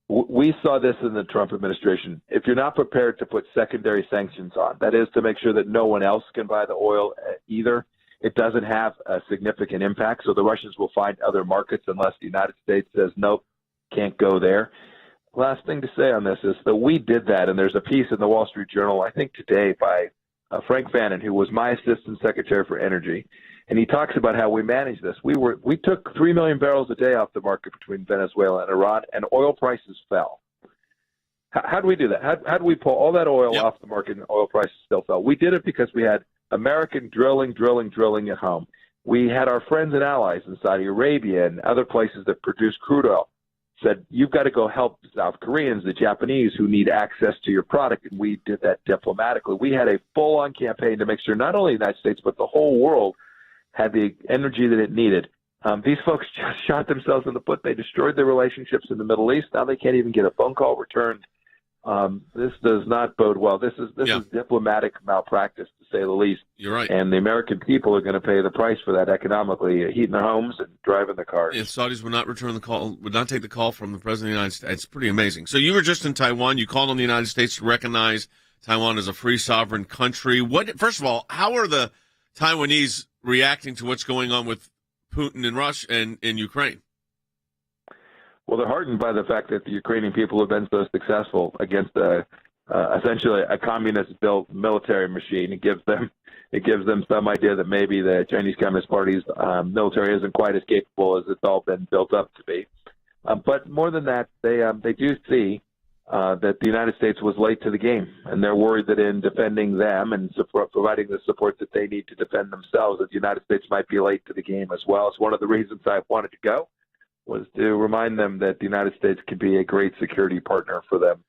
We saw this in the Trump administration. If you're not prepared to put secondary sanctions on, that is to make sure that no one else can buy the oil either, it doesn't have a significant impact. So the Russians will find other markets unless the United States says, nope, can't go there. Last thing to say on this is that we did that, and there's a piece in the Wall Street Journal, I think today, by Frank Fannin, who was my assistant secretary for energy, and he talks about how we managed this. We took 3 million barrels a day off the market between Venezuela and Iran, and oil prices fell. How do we do that? How do we pull all that oil off the market and oil prices still fell? We did it because we had American drilling at home. We had our friends and allies in Saudi Arabia and other places that produce crude oil said, you've got to go help the South Koreans, the Japanese, who need access to your product. And we did that diplomatically. We had a full-on campaign to make sure not only the United States, but the whole world had the energy that it needed. These folks just shot themselves in the foot. They destroyed their relationships in the Middle East. Now they can't even get a phone call returned. This does not bode well. This is diplomatic malpractice, to say the least. You're right. And the American people are going to pay the price for that economically, heating their homes and driving their cars. If Saudis would not return the call, would not take the call from the President of the United States, it's pretty amazing. So you were just in Taiwan. You called on the United States to recognize Taiwan as a free sovereign country. First of all, how are the Taiwanese reacting to what's going on with Putin and Russia and in Ukraine? Well, they're heartened by the fact that the Ukrainian people have been so successful against essentially a communist-built military machine. It gives them some idea that maybe the Chinese Communist Party's military isn't quite as capable as it's all been built up to be. But more than that, they do see that the United States was late to the game, and they're worried that in defending them and providing the support that they need to defend themselves, that the United States might be late to the game as well. It's one of the reasons I wanted to go. was to remind them that the United States can be a great security partner for them.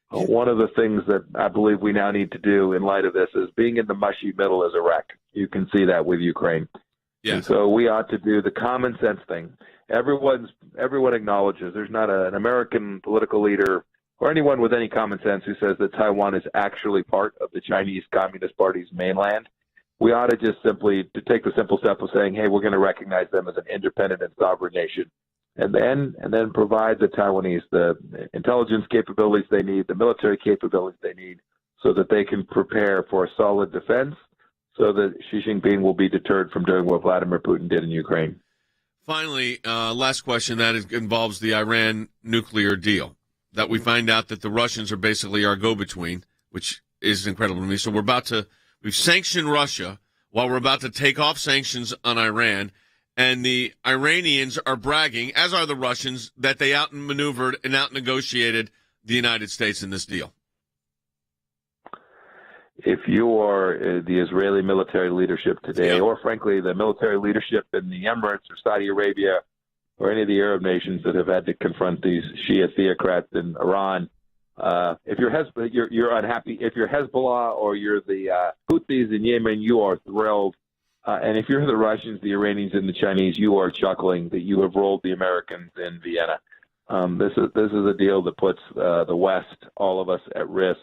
One of the things that I believe we now need to do in light of this is being in the mushy middle is a wreck. You can see that with Ukraine. Yes. And so we ought to do the common sense thing. Everyone acknowledges there's not an American political leader or anyone with any common sense who says that Taiwan is actually part of the Chinese Communist Party's mainland. We ought to just simply to take the simple step of saying, hey, we're going to recognize them as an independent and sovereign nation, and then provide the Taiwanese the intelligence capabilities they need, the military capabilities they need, so that they can prepare for a solid defense, so that Xi Jinping will be deterred from doing what Vladimir Putin did in Ukraine. Finally, last question involves the Iran nuclear deal. That we find out that the Russians are basically our go-between, which is incredible to me. So we've sanctioned Russia while we're about to take off sanctions on Iran, and the Iranians are bragging, as are the Russians, that they outmaneuvered and outnegotiated the United States in this deal. If you are the Israeli military leadership today, or frankly the military leadership in the Emirates or Saudi Arabia or any of the Arab nations that have had to confront these Shia theocrats in Iran, if you're unhappy. If you're Hezbollah or you're the Houthis in Yemen, you are thrilled. And if you're the Russians, the Iranians, and the Chinese, you are chuckling that you have rolled the Americans in Vienna. This is a deal that puts the West, all of us, at risk.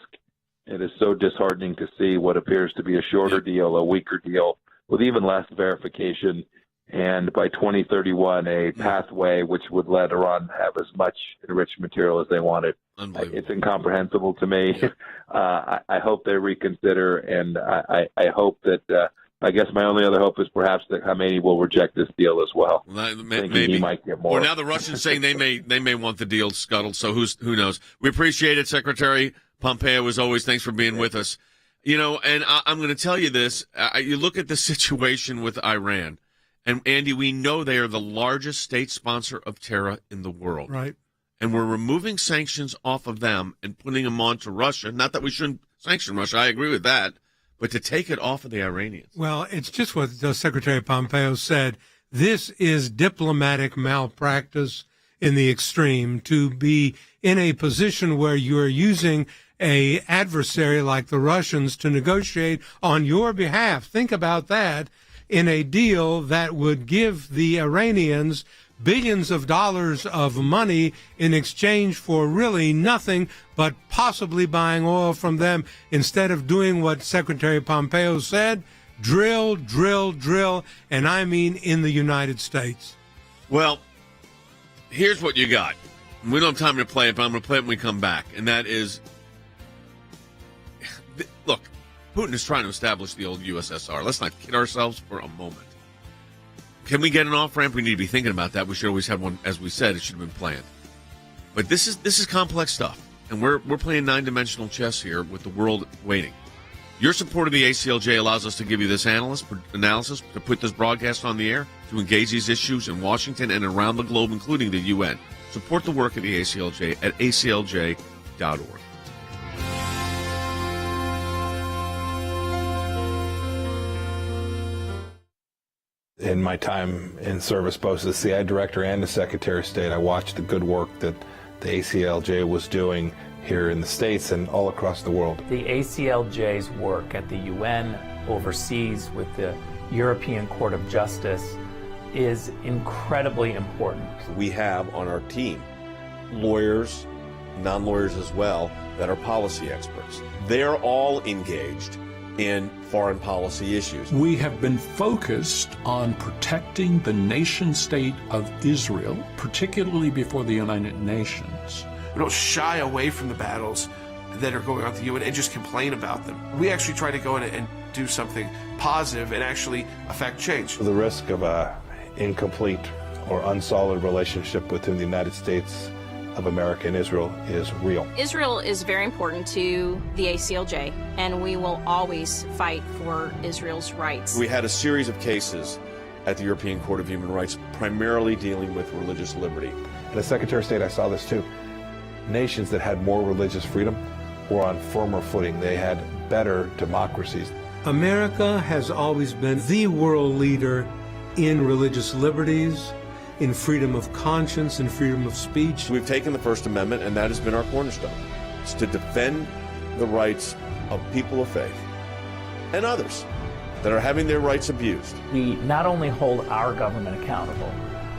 It is so disheartening to see what appears to be a shorter deal, a weaker deal, with even less verification, and by 2031, a pathway which would let Iran have as much enriched material as they wanted. It's incomprehensible to me. I hope they reconsider, and I hope that I guess my only other hope is perhaps that Khamenei will reject this deal as well. Maybe he might get more. Or now the Russians saying they may want the deal scuttled. So who knows? We appreciate it, Secretary Pompeo, as always. Thanks for being with us. You know, and I'm going to tell you this. You look at the situation with Iran, and Andy, we know they are the largest state sponsor of terror in the world. Right. And we're removing sanctions off of them and putting them onto Russia. Not that we shouldn't sanction Russia. I agree with that. But to take it off of the Iranians. Well, it's just what Secretary Pompeo said. This is diplomatic malpractice in the extreme, to be in a position where you're using a adversary like the Russians to negotiate on your behalf. Think about that, in a deal that would give the Iranians billions of dollars of money in exchange for really nothing but possibly buying oil from them, instead of doing what Secretary Pompeo said, drill, drill, drill, and I mean in the United States. Well, here's what you got. We don't have time to play it, but I'm going to play it when we come back. And that is, look, Putin is trying to establish the old USSR. Let's not kid ourselves for a moment. Can we get an off-ramp? We need to be thinking about that. We should always have one. As we said, it should have been planned. But this is complex stuff, and we're playing nine-dimensional chess here with the world waiting. Your support of the ACLJ allows us to give you this analysis, to put this broadcast on the air, to engage these issues in Washington and around the globe, including the UN. Support the work of the ACLJ at aclj.org. In my time in service, both as the CIA director and as Secretary of State, I watched the good work that the ACLJ was doing here in the States and all across the world. The ACLJ's work at the UN, overseas with the European Court of Justice, is incredibly important. We have on our team lawyers, non-lawyers as well, that are policy experts. They're all engaged in foreign policy issues. We have been focused on protecting the nation-state of Israel, particularly before the United Nations. We don't shy away from the battles that are going on at the UN and just complain about them. We actually try to go in and do something positive and actually affect change. The risk of an incomplete or unsolid relationship within the United States of America and Israel is real. Israel is very important to the ACLJ, and we will always fight for Israel's rights. We had a series of cases at the European Court of Human Rights, primarily dealing with religious liberty. And as Secretary of State, I saw this too. Nations that had more religious freedom were on firmer footing. They had better democracies. America has always been the world leader in religious liberties in freedom of conscience and freedom of speech. We've taken the First Amendment, and that has been our cornerstone. It's to defend the rights of people of faith and others that are having their rights abused. We not only hold our government accountable,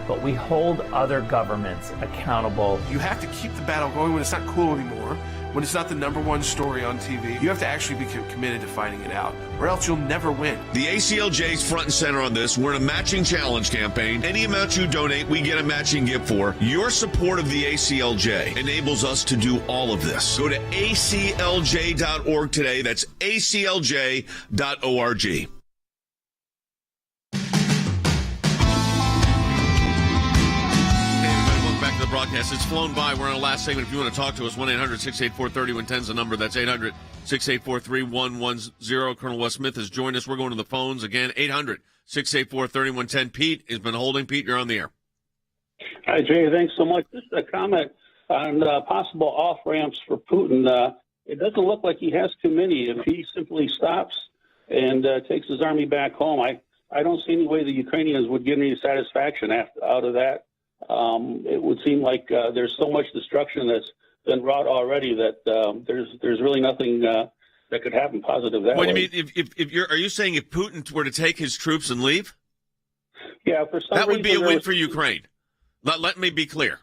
but we hold other governments accountable. You have to keep the battle going when it's not cool anymore, when it's not the number one story on TV. You have to actually be committed to fighting it out, or else you'll never win. The ACLJ's front and center on this. We're in a matching challenge campaign. Any amount you donate, we get a matching gift for. Your support of the ACLJ enables us to do all of this. Go to aclj.org today. That's aclj.org. The broadcast. It's flown by. We're on the last segment. If you want to talk to us, 1-800-684-3110 is the number. That's 800-684-3110. Colonel Wes Smith has joined us. We're going to the phones again. 800-684-3110. Pete has been holding. Pete, you're on the air. Hi, Jay. Thanks so much. Just a comment on possible off-ramps for Putin. It doesn't look like he has too many. If he simply stops and takes his army back home, I don't see any way the Ukrainians would get any satisfaction out of that. It would seem like there's so much destruction that's been wrought already that there's really nothing that could happen positive that way. What do you mean? Are you saying if Putin were to take his troops and leave? Yeah, for some that would be a reason win for Ukraine. Let me be clear.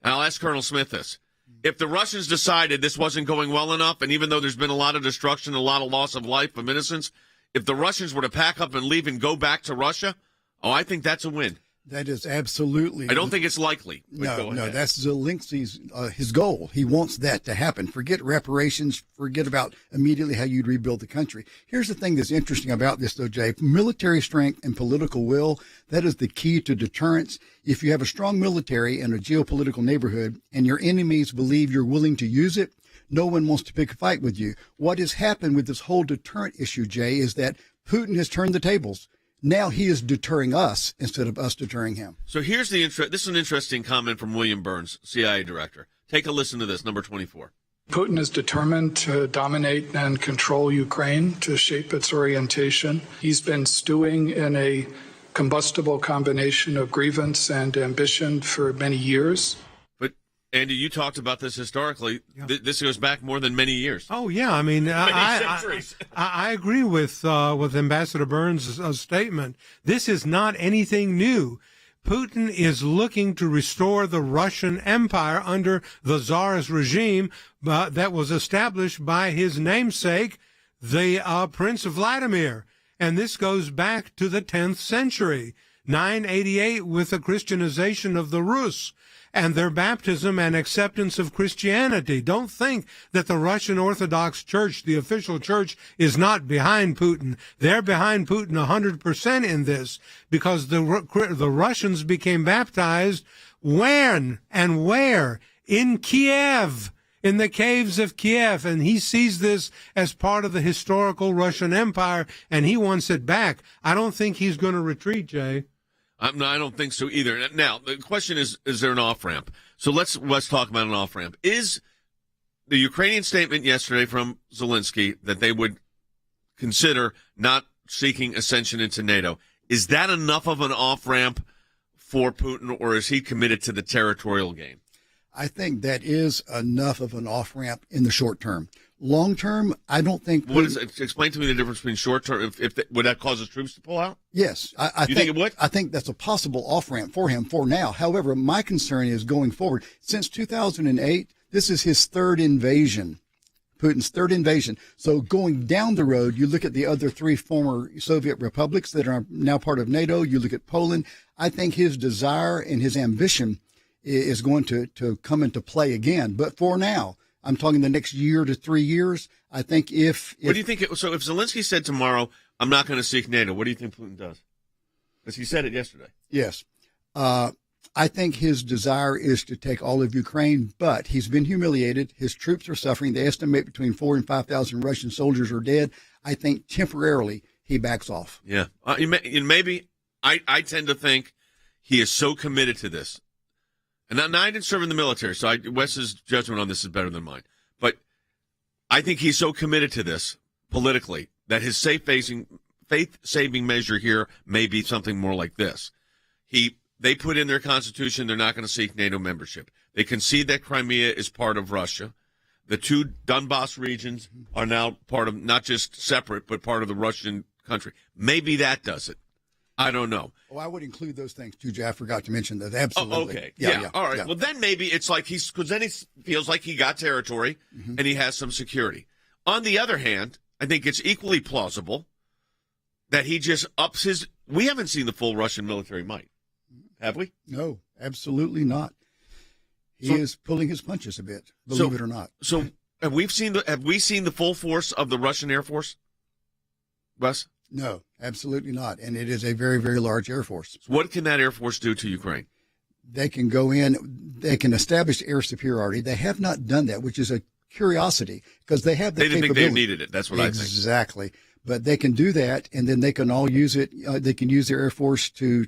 And I'll ask Colonel Smith this. If the Russians decided this wasn't going well enough, and even though there's been a lot of destruction, a lot of loss of life of innocents, if the Russians were to pack up and leave and go back to Russia, I think that's a win. That is absolutely. I don't think it's likely. No, that's Zelensky's his goal. He wants that to happen. Forget reparations. Forget about immediately how you'd rebuild the country. Here's the thing that's interesting about this, though, Jay. Military strength and political will, that is the key to deterrence. If you have a strong military in a geopolitical neighborhood and your enemies believe you're willing to use it, no one wants to pick a fight with you. What has happened with this whole deterrent issue, Jay, is that Putin has turned the tables. Now he is deterring us instead of us deterring him. So here's this is an interesting comment from William Burns, CIA director. Take a listen to this, number 24. Putin is determined to dominate and control Ukraine, to shape its orientation. He's been stewing in a combustible combination of grievance and ambition for many years. But, Andy, you talked about this historically. Yeah. This goes back more than many years. Oh, yeah. I mean, I agree with Ambassador Burns' statement. This is not anything new. Putin is looking to restore the Russian Empire under the Tsarist regime that was established by his namesake, the Prince Vladimir. And this goes back to the 10th century, 988, with the Christianization of the Rus and their baptism and acceptance of Christianity. Don't think that the Russian Orthodox Church, the official church, is not behind Putin. They're behind Putin 100% in this, because the Russians became baptized when and where? In Kiev, in the caves of Kiev. And he sees this as part of the historical Russian Empire, and he wants it back. I don't think he's going to retreat, Jay. No, I don't think so either. Now, the question is there an off-ramp? So let's talk about an off-ramp. Is the Ukrainian statement yesterday from Zelensky that they would consider not seeking ascension into NATO, is that enough of an off-ramp for Putin, or is he committed to the territorial gain? I think that is enough of an off-ramp in the short term. Long term, I don't think. What is it? Explain to me the difference between short term. Would that cause his troops to pull out? Yes, I think it would. I think that's a possible off ramp for him for now. However, my concern is going forward. Since 2008, this is his third invasion, Putin's third invasion. So going down the road, you look at the other three former Soviet republics that are now part of NATO. You look at Poland. I think his desire and his ambition is going to come into play again. But for now, I'm talking the next year to 3 years. I think if what do you think? So if Zelensky said tomorrow, I'm not going to seek NATO, what do you think Putin does? Because he said it yesterday. Yes. I think his desire is to take all of Ukraine, but he's been humiliated. His troops are suffering. They estimate between 4,000 and 5,000 Russian soldiers are dead. I think temporarily he backs off. Yeah. Maybe I tend to think he is so committed to this. And I didn't serve in the military, so Wes's judgment on this is better than mine. But I think he's so committed to this politically that his faith-saving measure here may be something more like this. They put in their constitution they're not going to seek NATO membership. They concede that Crimea is part of Russia. The two Donbass regions are now part of, not just separate, but part of the Russian country. Maybe that does it. I don't know. Oh, I would include those things too, Jay. I forgot to mention that. Absolutely. Oh, okay. Yeah. All right. Yeah. Well, then maybe it's like because then he feels like he got territory and he has some security. On the other hand, I think it's equally plausible that he just ups his. We haven't seen the full Russian military might, have we? No, absolutely not. He is pulling his punches a bit, believe it or not. So have we seen the full force of the Russian Air Force, Wes? No, absolutely not. And it is a very, very large Air Force. So what can that Air Force do to Ukraine? They can go in, they can establish air superiority. They have not done that, which is a curiosity because they have the They didn't capability. think they needed it. That's what I think. Exactly. But they can do that, and then they can all use it. They can use their Air Force to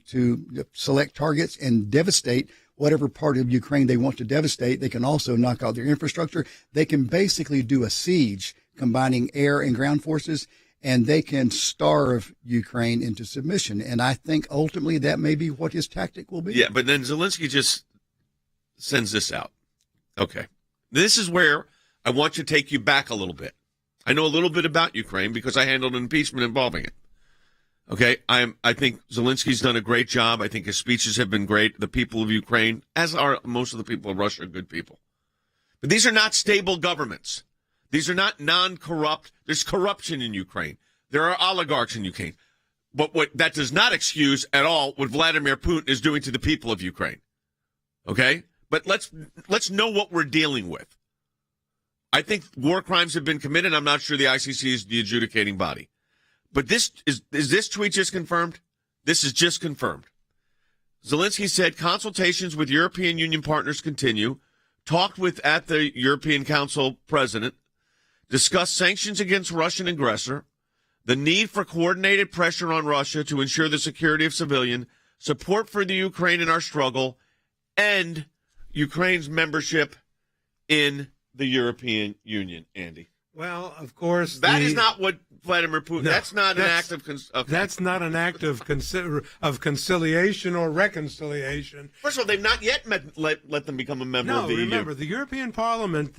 select targets and devastate whatever part of Ukraine they want to devastate. They can also knock out their infrastructure. They can basically do a siege combining air and ground forces, and they can starve Ukraine into submission. And I think ultimately that may be what his tactic will be. Yeah, but then Zelensky just sends this out. Okay. This is where I want to take you back a little bit. I know a little bit about Ukraine because I handled an impeachment involving it. Okay, I think Zelensky's done a great job. I think his speeches have been great. The people of Ukraine, as are most of the people of Russia, are good people. But these are not stable governments. These are not non-corrupt. There's corruption in Ukraine. There are oligarchs in Ukraine. But what that does not excuse at all what Vladimir Putin is doing to the people of Ukraine. Okay? But let's know what we're dealing with. I think war crimes have been committed. I'm not sure the ICC is the adjudicating body. But is this tweet just confirmed? This is just confirmed. Zelensky said consultations with European Union partners continue, talked with at the European Council president, discussed sanctions against Russian aggressor, the need for coordinated pressure on Russia to ensure the security of civilian, support for the Ukraine in our struggle, and Ukraine's membership in the European Union, Andy. Well, of course, that is not what Vladimir Putin. No, that's not an act of. That's not an act of conciliation or reconciliation. First of all, they've not yet let them become a member of the EU. Remember, the European Parliament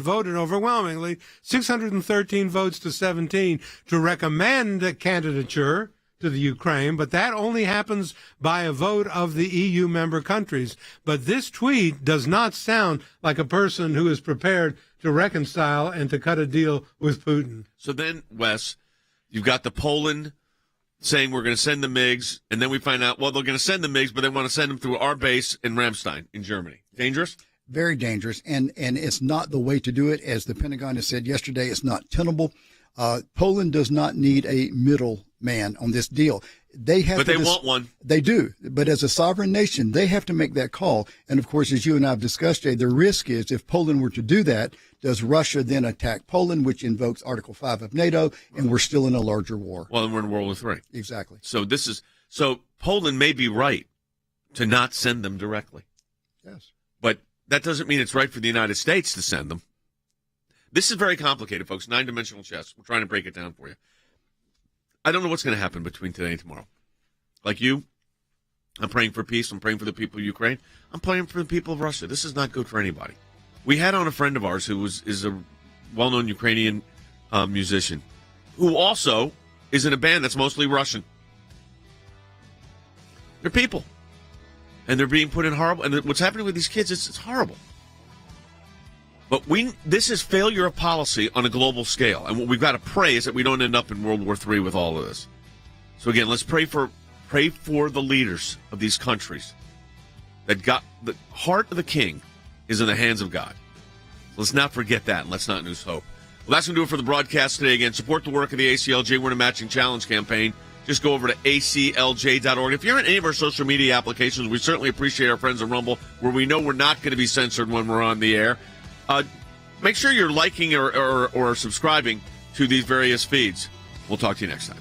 voted overwhelmingly, 613 votes to 17, to recommend a candidature to the Ukraine, but that only happens by a vote of the EU member countries. But this tweet does not sound like a person who is prepared to reconcile and to cut a deal with Putin. So then, Wes, you've got the Poland saying we're going to send the MiGs, and then we find out, well, they're going to send the MiGs, but they want to send them through our base in Ramstein in Germany. Dangerous? Very dangerous, and it's not the way to do it. As the Pentagon has said yesterday, it's not tenable. Poland does not need a middleman on this deal. They have, but they want one. They do, but as a sovereign nation, they have to make that call. And of course, as you and I have discussed, Jay, the risk is if Poland were to do that, does Russia then attack Poland, which invokes Article 5 of NATO, and we're still in a larger war? Well, then we're in World War III. Exactly. So Poland may be right to not send them directly. Yes. But that doesn't mean it's right for the United States to send them. This is very complicated, folks. 9-dimensional chess. We're trying to break it down for you. I don't know what's going to happen between today and tomorrow. Like you, I'm praying for peace. I'm praying for the people of Ukraine. I'm praying for the people of Russia. This is not good for anybody. We had on a friend of ours who is a well-known Ukrainian musician who also is in a band that's mostly Russian. They're people. And they're being put in horrible... And what's happening with these kids, it's horrible. But this is failure of policy on a global scale. And what we've got to pray is that we don't end up in World War III with all of this. So again, let's pray for the leaders of these countries. That the heart of the king is in the hands of God. Let's not forget that, and let's not lose hope. Well, that's going to do it for the broadcast today. Again, support the work of the ACLJ. We're in a matching challenge campaign. Just go over to aclj.org. If you're in any of our social media applications, we certainly appreciate our friends at Rumble, where we know we're not going to be censored when we're on the air. Make sure you're liking or subscribing to these various feeds. We'll talk to you next time.